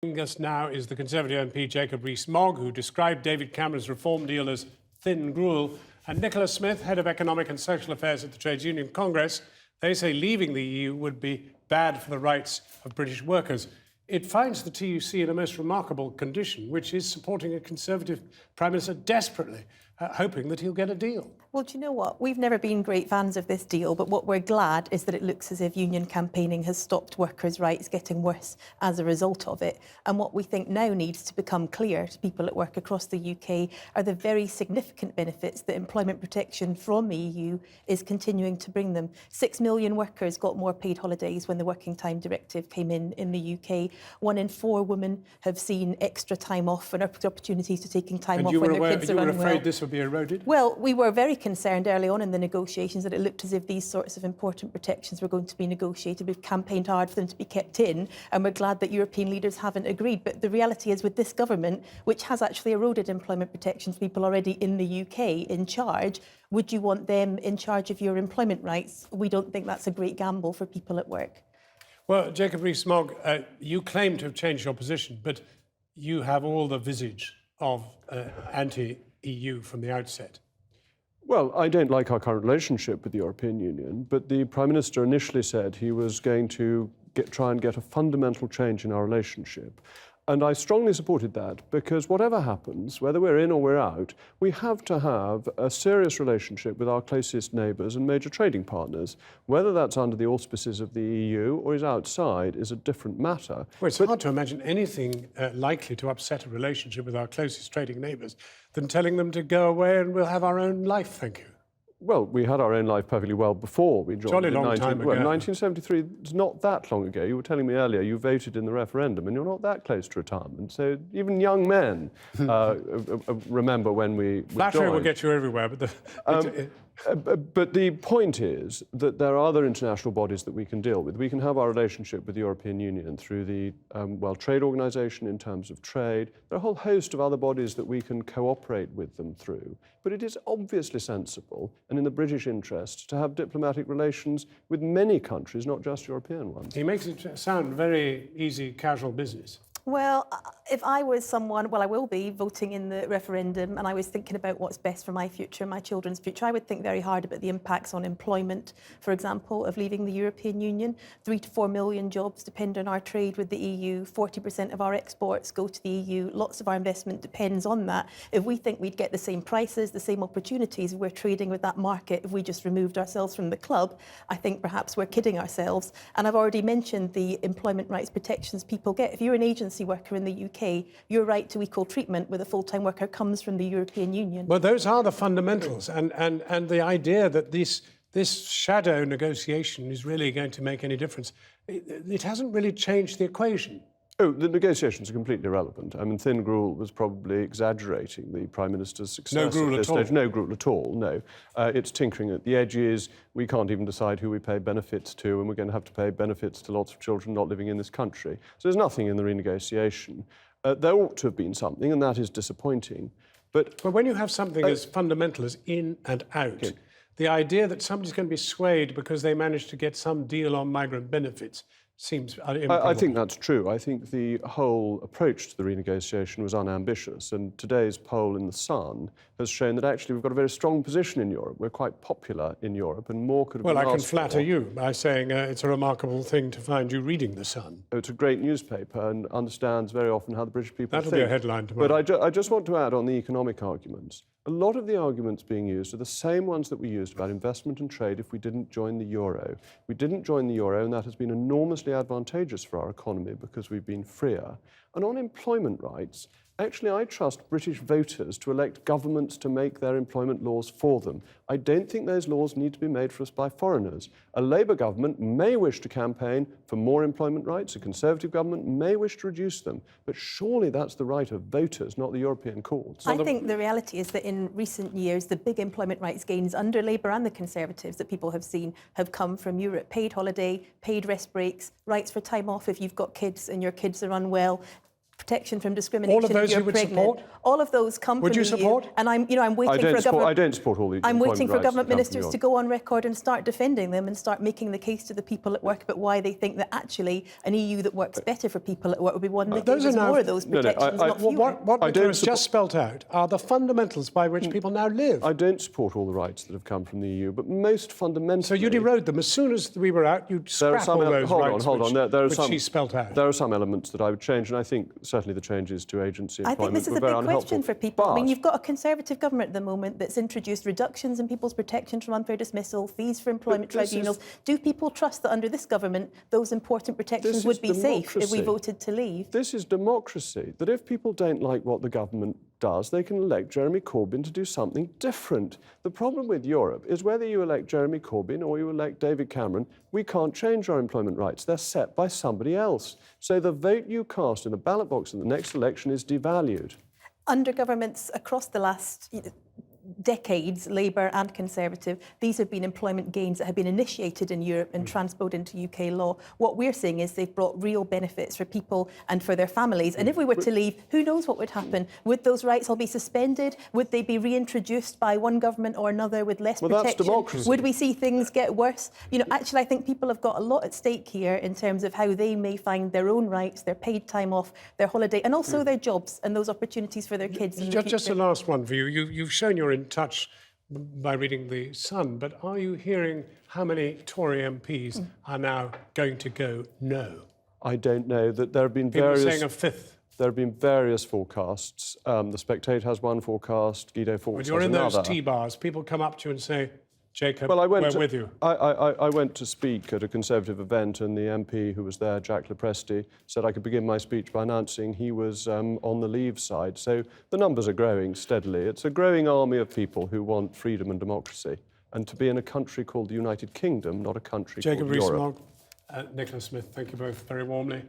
Joining us now is the Conservative MP Jacob Rees-Mogg, who described David Cameron's reform deal as thin gruel, and Nicola Smith, Head of Economic and Social Affairs at the Trades Union Congress. They say leaving the EU would be bad for the rights of British workers. It finds the TUC in a most remarkable condition, which is supporting a Conservative Prime Minister desperately, hoping that he'll get a deal. Well, do you know what? We've never been great fans of this deal, but what we're glad is that it looks as if union campaigning has stopped workers' rights getting worse as a result of it. And what we think now needs to become clear to people at work across the UK are the very significant benefits that employment protection from the EU is continuing to bring them. 6 million workers got more paid holidays when the Working Time Directive came in the UK. 1 in 4 women have seen extra time off and opportunities to taking time off when their kids are unwell. You were afraid this would be eroded? Well, we were very concerned early on in the negotiations that it looked as if these sorts of important protections were going to be negotiated. We've campaigned hard for them to be kept in, and we're glad that European leaders haven't agreed. But the reality is, with this government, which has actually eroded employment protections for people already in the UK in charge, would you want them in charge of your employment rights? We don't think that's a great gamble for people at work. Well, Jacob Rees-Mogg, you claim to have changed your position, but you have all the visage of anti-EU from the outset. Well, I don't like our current relationship with the European Union, but the Prime Minister initially said he was going to try and get a fundamental change in our relationship. And I strongly supported that because whatever happens, whether we're in or we're out, we have to have a serious relationship with our closest neighbours and major trading partners. Whether that's under the auspices of the EU or is outside is a different matter. Well, it's hard to imagine anything likely to upset a relationship with our closest trading neighbours than telling them to go away and we'll have our own life, thank you. Well, we had our own life perfectly well before we joined. Jolly long time ago. 1973 is not that long ago. You were telling me earlier you voted in the referendum and you're not that close to retirement. So even young men remember when we Flattery joined. will get you everywhere, but but the point is that there are other international bodies that we can deal with. We can have our relationship with the European Union through the World Trade Organization in terms of trade. There are a whole host of other bodies that we can cooperate with them through. But it is obviously sensible and in the British interest to have diplomatic relations with many countries, not just European ones. He makes it sound very easy, casual business. Well, if I was someone, well, I will be voting in the referendum, and I was thinking about what's best for my future and my children's future, I would think very hard about the impacts on employment, for example, of leaving the European Union. 3 to 4 million jobs depend on our trade with the EU. 40% of our exports go to the EU. Lots of our investment depends on that. If we think we'd get the same prices, the same opportunities, if we're trading with that market, if we just removed ourselves from the club, I think perhaps we're kidding ourselves. And I've already mentioned the employment rights protections people get. If you're an agency worker in the UK, your right to equal treatment with a full-time worker comes from the European Union. Well, those are the fundamentals, and the idea that this shadow negotiation is really going to make any difference, it hasn't really changed the equation. Oh, the negotiations are completely irrelevant. I mean, thin gruel was probably exaggerating the Prime Minister's success. No gruel at this at all. stage. No gruel at all, no. It's tinkering at the edges. We can't even decide who we pay benefits to, and we're going to have to pay benefits to lots of children not living in this country. So there's nothing in the renegotiation. There ought to have been something, and that is disappointing. But when you have something as fundamental as in and out, the idea that somebody's going to be swayed because they managed to get some deal on migrant benefits seems improbable. I think that's true. I think the whole approach to the renegotiation was unambitious, and today's poll in The Sun has shown that actually we've got a very strong position in Europe. We're quite popular in Europe, and more could have been asked for. Well, I can flatter you by saying it's a remarkable thing to find you reading The Sun. It's a great newspaper and understands very often how the British people think. That'll be a headline tomorrow. But I just want to add on the economic arguments. A lot of the arguments being used are the same ones that we used about investment and trade if we didn't join the euro. We didn't join the euro, and that has been enormously advantageous for our economy because we've been freer. And on employment rights, actually, I trust British voters to elect governments to make their employment laws for them. I don't think those laws need to be made for us by foreigners. A Labour government may wish to campaign for more employment rights. A Conservative government may wish to reduce them. But surely that's the right of voters, not the European courts. I think the reality is that in recent years, the big employment rights gains under Labour and the Conservatives that people have seen have come from Europe. Paid holiday, paid rest breaks, rights for time off if you've got kids and your kids are unwell, protection from discrimination All of those if you're you would pregnant. support? All of those come Would from you the EU. support? And I'm waiting I for a government. I don't support all the I'm waiting employment for rights government that come ministers from to go on record and start defending them and start making the case to the people at work about why they think that actually an EU that works better for people at work would be one that gives us more of those protections, not fewer. What Nicola's just spelt out are the fundamentals by which people now live. I don't support all the rights that have come from the EU, but most fundamentally... So you'd erode them. As soon as we were out, you'd scrap all those rights which she spelt out. There are some elements that I would change, and I think certainly the changes to agency I employment think this is were a very big question unhelpful. for people. I mean, But- you've got a Conservative government at the moment that's introduced reductions in people's protections from unfair dismissal, fees for employment this tribunals. Do people trust that under this government those important protections would be safe if we voted to leave? This is democracy, that if people don't like what the government does, they can elect Jeremy Corbyn to do something different. The problem with Europe is whether you elect Jeremy Corbyn or you elect David Cameron, we can't change our employment rights. They're set by somebody else. So the vote you cast in the ballot box in the next election is devalued. Under governments across the last decades, Labour and Conservative, these have been employment gains that have been initiated in Europe and transposed into UK law. What we're seeing is they've brought real benefits for people and for their families. And if we were to leave, who knows what would happen? Would those rights all be suspended? Would they be reintroduced by one government or another with less protection? That's democracy. Would we see things get worse? You know, actually, I think people have got a lot at stake here in terms of how they may find their own rights, their paid time off, their holiday, and also their jobs and those opportunities for their kids. Just a last one for you. You've shown you're in touch by reading The Sun, but are you hearing how many Tory MPs are now going to go no? I don't know. That there have been People various... are saying a fifth. There have been various forecasts. The Spectator has one forecast, Guido Fawkes has When you're in another. those T-bars, people come up to you and say, Jacob, Well, we're with you. I went to speak at a Conservative event, and the MP who was there, Jack Lepresti, said I could begin my speech by announcing he was on the Leave side. So the numbers are growing steadily. It's a growing army of people who want freedom and democracy, and to be in a country called the United Kingdom, not a country Jacob called Europe. Rees-Mogg, Nicola Smith, thank you both very warmly.